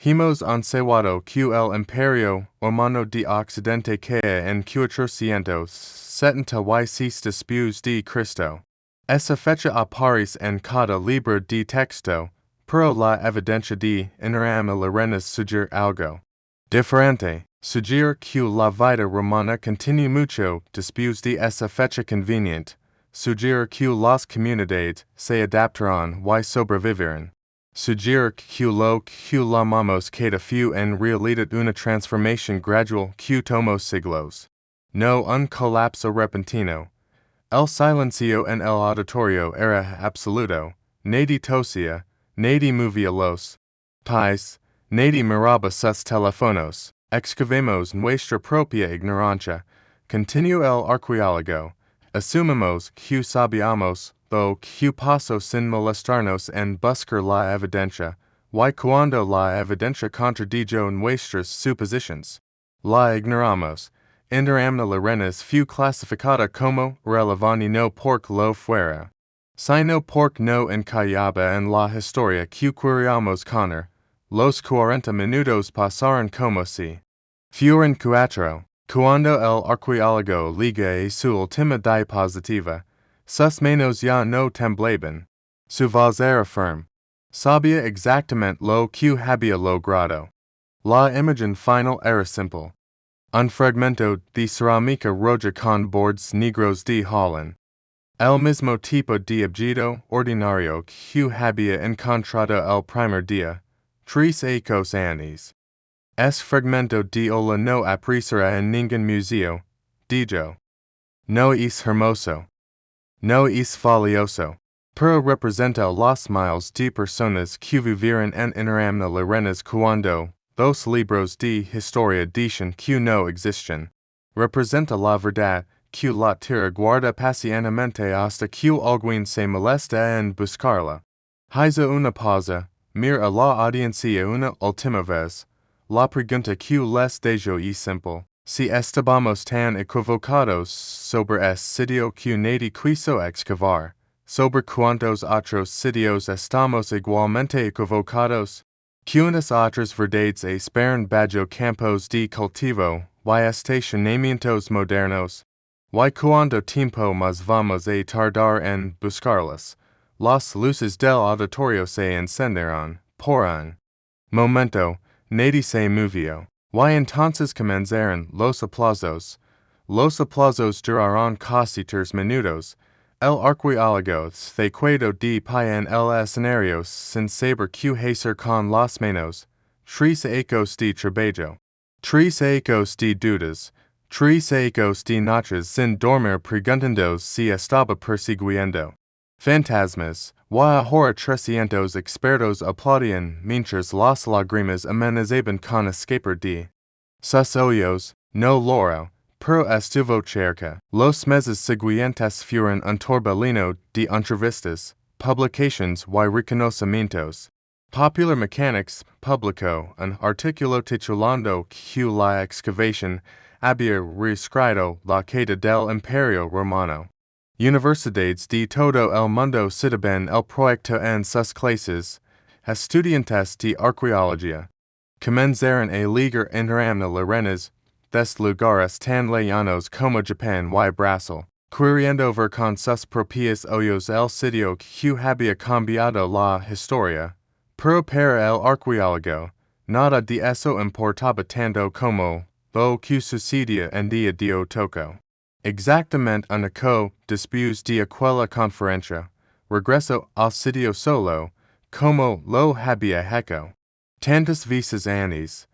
hemos enseñado que el Imperio Romano de Occidente cae en 476 después de Cristo. Esa fecha aparece en cada libro de texto, pero la evidencia de Interamna Lirenas sugiere algo diferente. Sugiere que la vida romana continúa mucho después de esa fecha conveniente. Sugiere que las comunidades se adaptaron y sobrevivirán. Sugiere que lo que llamamos cada fue en realidad una transformación gradual que tomó siglos. No un colapso repentino. El silencio en el auditorio era absoluto. Nadie tosía, nadie movía los pies, nadie miraba sus teléfonos. Excavemos nuestra propia ignorancia. Continuó el arqueólogo. Asumimos que sabíamos lo que pasó sin molestarnos en buscar la evidencia, y cuando la evidencia contradijo nuestras suposiciones, la ignoramos. Interamna Lirenas fue clasificada como relevante no porque lo fuera, sino porque no encajaba en la historia que queríamos conocer. Los 40 minutos pasaron como si fueran 4. Cuando el arqueólogo liga su última diapositiva, sus manos ya no temblaban. Su voz era firme. Sabía exactamente lo que había logrado. La imagen final era simple. Un fragmento de cerámica roja con bordes negros de Holland. El mismo tipo de objeto ordinario que había encontrado el primer día, 3 años. Es fragmento de ola no aparecerá en ningún museo, dijo. No es hermoso. No es valioso. Pero representa los miles de personas que vivieron en Interamna Lirenas cuando los libros de historia dicen que no existen. Representa la verdad que la tierra guarda pacientemente hasta que alguien se molesta en buscarla. Hizo una pausa, mira a la audiencia una última vez. La pregunta que les dejo es simple. Si estábamos tan equivocados sobre este sitio que nadie quiso excavar, ¿sobre cuántos otros sitios estamos igualmente equivocados? Que unas otras verdades esperan bajo campos de cultivo y estacionamientos modernos? ¿Y cuánto tiempo más vamos a tardar en buscarlas? Las luces del auditorio se encendieron por un momento. Nadie se movió. Y entonces comenzaron los aplausos. Los aplausos duraron casi 3 minutos. El arqueólogo se quedó de pie en el escenario sin saber qué hacer con las manos. 3 años de trabajo. 3 años de dudas. 3 años de noches sin dormir preguntando si estaba persiguiendo fantasmas. Y ahora 300 expertos aplaudían mientras las lágrimas amenazaban con escapar de sus ojos. No logró, pero estuvo cerca. Los meses siguientes fueron un torbellino de entrevistas, publications y reconocimientos. Popular Mechanics publicó un artículo titulando que la excavación había reescrito la caída del Imperio Romano. Universidades de todo el mundo citaban el proyecto en sus clases, estudiantes de arqueología. Comenzaron a ligar Interamna Lirenas, des lugares tan lejanos como Japón y Brasil, queriendo ver con sus propios ojos el sitio que había cambiado la historia, pero para el arqueólogo, nada de eso importaba tanto como lo que sucedía en día de toco. Exactamente una co después de aquella conferencia, regreso al sitio solo, como lo había hecho. Tantas veces antes,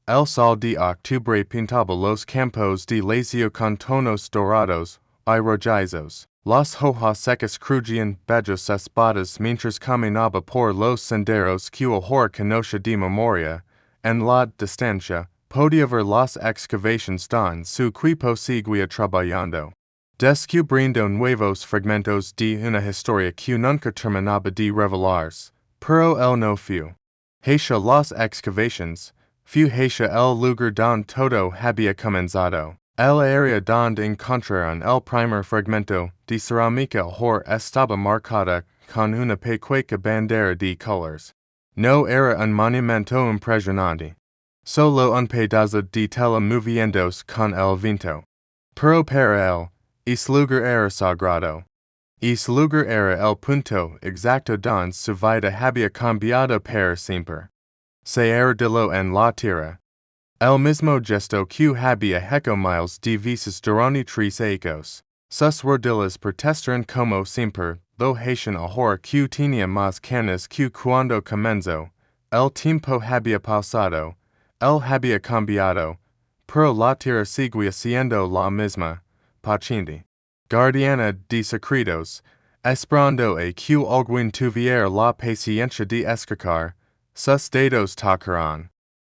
el sol de octubre pintaba los campos de Lacio con tonos dorados y rojizos. Las hojas secas crujían bellas espadas mientras caminaba por los senderos que ahora conoce de memoria. En la distancia, podía ver las excavaciones don su equipo seguía trabajando, descubriendo nuevos fragmentos de una historia que nunca terminaba de revelarse, pero él no fue hacia las excavaciones, fue hacia el lugar donde todo había comenzado. El área donde encontraron el primer fragmento de cerámica ahora estaba marcada con una pequeña bandera de colores. No era un monumento impresionante, solo un pedazo de tela moviéndose con el viento. Pero para él, ese lugar era sagrado. Ese lugar era el punto exacto donde su vida había cambiado para siempre. Se era de lo en la tierra. El mismo gesto que había hecho miles de veces durante 3 años. Sus rodillas protestaron como siempre, lo hacían ahora que tenía más canas que cuando comenzó. El tiempo había pasado, él había cambiado, pero la tierra seguía siendo la misma, paciente, guardiana de secretos, esperando a que alguien tuviera la paciencia de escuchar. Sus dedos tocaron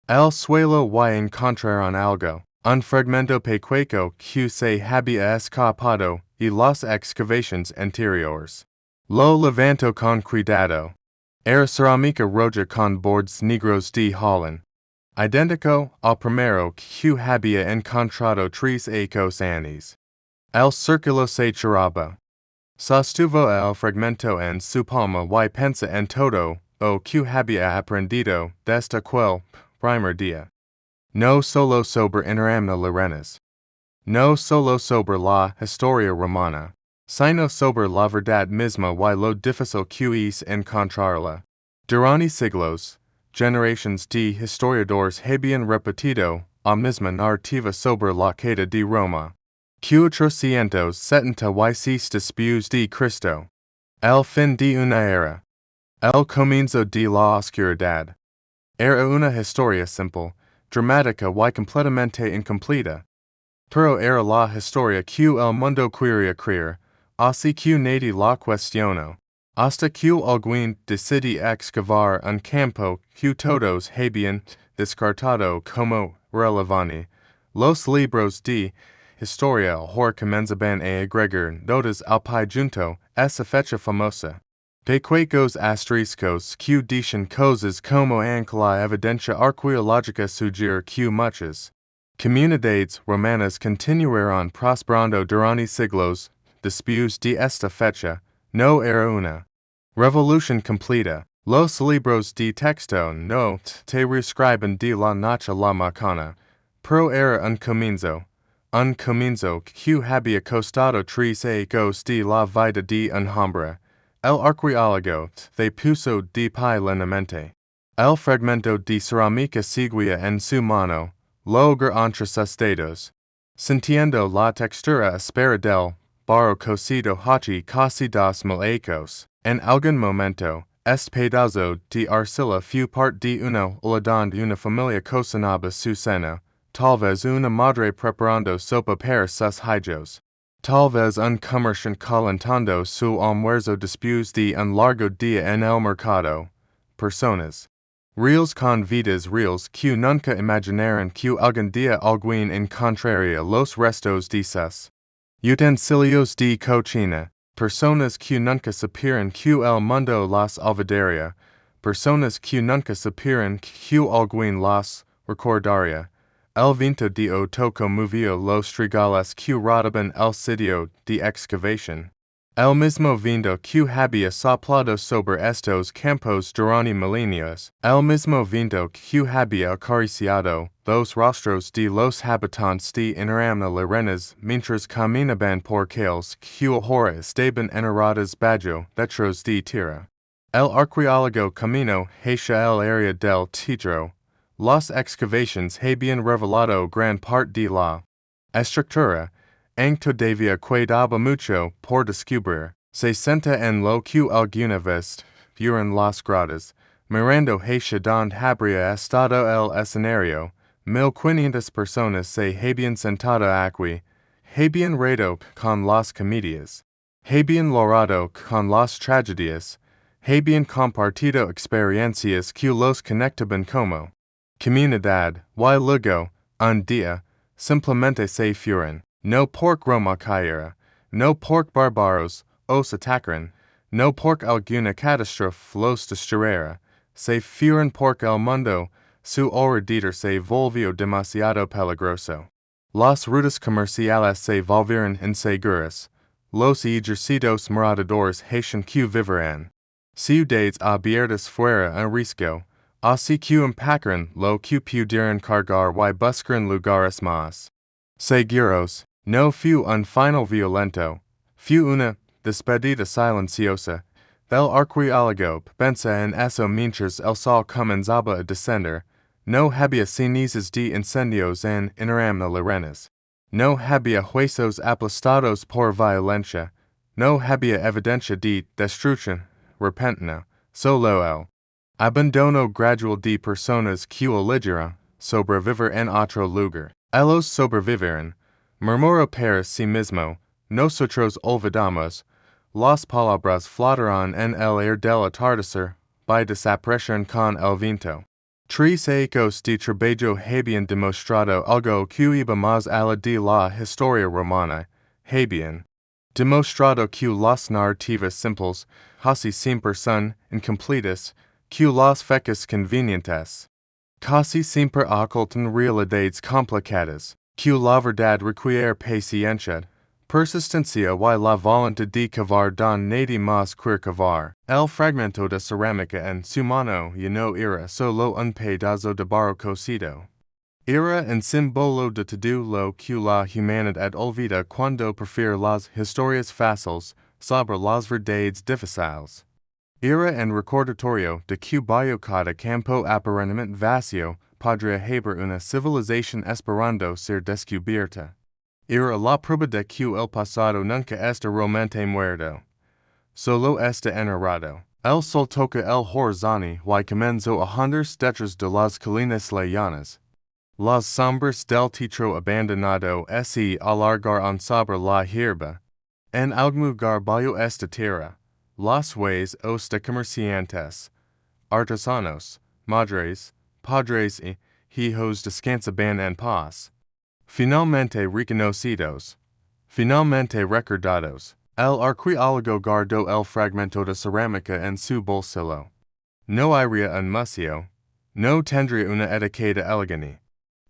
el suelo y encontraron algo, un fragmento pequeño que se había escapado y las excavaciones anteriores. Lo levantó con cuidado. Era cerámica roja con bordes negros de Holland, idéntico al primero que había encontrado 3 años antes. El círculo se cerraba. Sostuvo el fragmento en su palma y pensó en todo o que había aprendido desde aquel primer día. No solo sobre Interamna Lirenas. No solo sobre la historia romana, sino sobre la verdad misma y lo difícil que es encontrarla. Durante siglos, generaciones de historiadores habían repetido la misma narrativa sobre la caída de Roma. 476 después de Cristo. El fin de una era. El comienzo de la oscuridad. Era una historia simple, dramática y completamente incompleta. Pero era la historia que el mundo quería creer, así que nadie la cuestionó. Hasta que alguien decidió excavar un campo que todos habían descartado como relevante. Los libros de Historia ahora comenzaban a agregar notas al pie junto esa fecha famosa. Pequeños asteriscos que dicen cosas como que la evidencia arqueológica sugiere que muchas comunidades romanas continuaron prosperando durante siglos. Después de esta fecha, no era una revolución completa. Los libros de texto no te reescriben de la noche a la mañana, pero era un comienzo que había costado 3 años de la vida de un hombre. El arqueólogo se puso de pie lentamente. El fragmento de cerámica seguía en su mano, luego entre sus dedos, sintiendo la textura áspera del barro cocido hace casi 2000 años. En algún momento, este pedazo de arcilla fue parte de una ola donde una familia cocinaba su cena, tal vez una madre preparando sopa para sus hijos. Tal vez un comerciante calentando su almuerzo después de un largo día en el mercado. Personas reales con vidas reales que nunca imaginaron que algún día alguien encontraría los restos de sus utensilios de cocina. Personas que nunca supieron que el mundo las olvidaría. Personas que nunca supieron que alguien las recordaría. El viento de toco movió los trigales que rodaban el sitio de excavación. El mismo viento que había soplado sobre estos campos durante milenios, el mismo viento que había acariciado los rostros de los habitantes de Interamna Lirenas mientras caminaban por calles que ahora estaban enterradas bajo letras de tierra. El arqueólogo camino hacia el área del teatro. Las excavaciones habían revelado gran parte de la estructura, aunque todavía quedaba mucho por descubrir. Se senta en lo que alguna vez vieron las gradas, mirando hacia donde habría estado el escenario. 1500 personas se habían sentado aquí, habían reído con las comedias, habían llorado con las tragedias, habían compartido experiencias que los conectaban como comunidad, y luego, un día, simplemente se fueron. No porque Roma cayera, no porque bárbaros os atacaran, no porque alguna catástrofe los destruyera, se fueron porque el mundo, su alrededor se volvió demasiado peligroso. Las rutas comerciales se volvieron inseguras, los ejércitos moradores haitian que vivían. Ciudades abiertas fuera un riesgo, así que empacaron lo que pudieran cargar y buscaron lugares más seguros. No fue un final violento, fue una despedida silenciosa. El arqueólogo pensa en eso mientras el sol comenzaba a descender. No había cenizas de incendios en Interamna Lirenas. No había huesos aplastados por violencia. No había evidencia de destrucción repentina, solo el abandono gradual de personas que eligieron sobrevivir en otro lugar. Ellos sobrevivieron. Murmuró para sí mismo, nosotros olvidamos, las palabras flotaron en el aire del atardecer, y desaparecieron con el viento. Tres ecos de trabajo habían demostrado algo que iba más allá de la historia romana, habían demostrado que las narrativas simples, casi siempre son incompletas, que las fechas convenientes casi siempre ocultan realidades complicadas, que la verdad requiere paciencia, persistencia y la voluntad de cavar don nadie más quiere cavar. El fragmento de cerámica en su mano ya no era solo un pedazo de barro cocido. Era un símbolo de todo lo que la humanidad olvida cuando prefiere las historias fáciles sobre las verdades difíciles. Era un recordatorio de que bajo cada campo aparentemente vacío podría haber una civilización esperando ser descubierta. Era la prueba de que el pasado nunca está realmente muerto. Solo está enterrado. El sol toca el horizonte y comenzó a hundirse detrás de las colinas lejanas. Las sombras del teatro abandonado se alargaron sobre la hierba. En algún lugar bajo esta tierra, las huellas de comerciantes, artesanos, madres, padres y hijos descansaban en paz. Finalmente reconocidos, finalmente recordados, el arqueólogo guardó el fragmento de cerámica en su bolsillo. No haría un museo, no tendría una etiqueta elegante.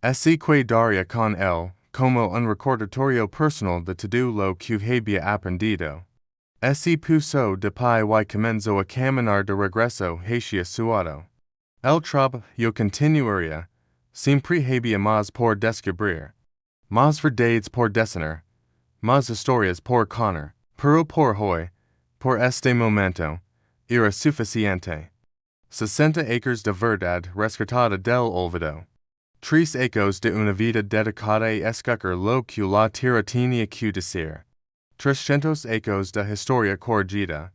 Así quedaría con él, como un recordatorio personal de todo lo que había aprendido. Se puso de pie y comenzó a caminar de regreso hacia su auto. El trabajo continuaría, siempre había más por descubrir, más verdades por detener, más historias por contar, pero por hoy, por este momento, era suficiente. 60 acres de verdad rescatada del olvido. 3 ecos de una vida dedicada a escacar lo que la tierra tenía que decir. 300 ecos de historia corregida.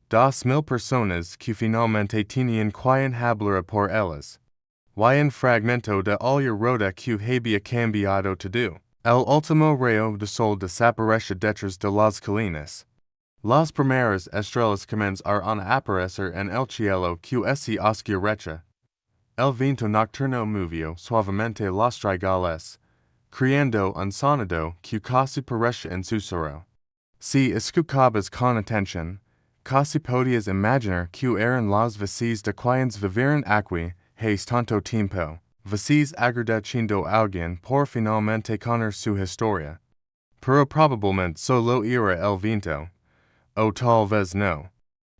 2000 personas que finalmente tenían quien hablara por ellas. Y un fragmento de olla rota que había cambiado todo. El último rayo de sol desaparece detrás de las colinas. Las primeras estrellas comenzaron a aparecer en el cielo que se oscurece. El viento nocturno movió suavemente las trigales, creando un sonido que casi parece un susurro. Si escuchabas con atención, casi podías imaginar que eran las voces de quienes vivieron aquí hace tanto tiempo, voces agradeciendo a alguien por finalmente conocer su historia. Pero probablemente solo era el viento, o tal vez no.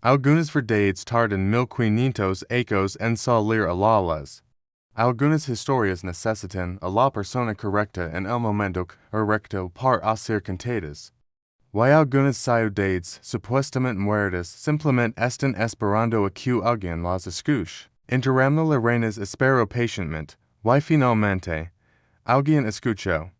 Algunas verdades tardan 1500 ecos en salir a la luz. Algunas historias necesitan a la persona correcta en el momento correcto para hacer contadas. Y algunas ciudades supuestamente muertas simplemente están esperando a que alguien las escuche. Interamna Lirenas esperó pacientemente, y finalmente, alguien escuchó.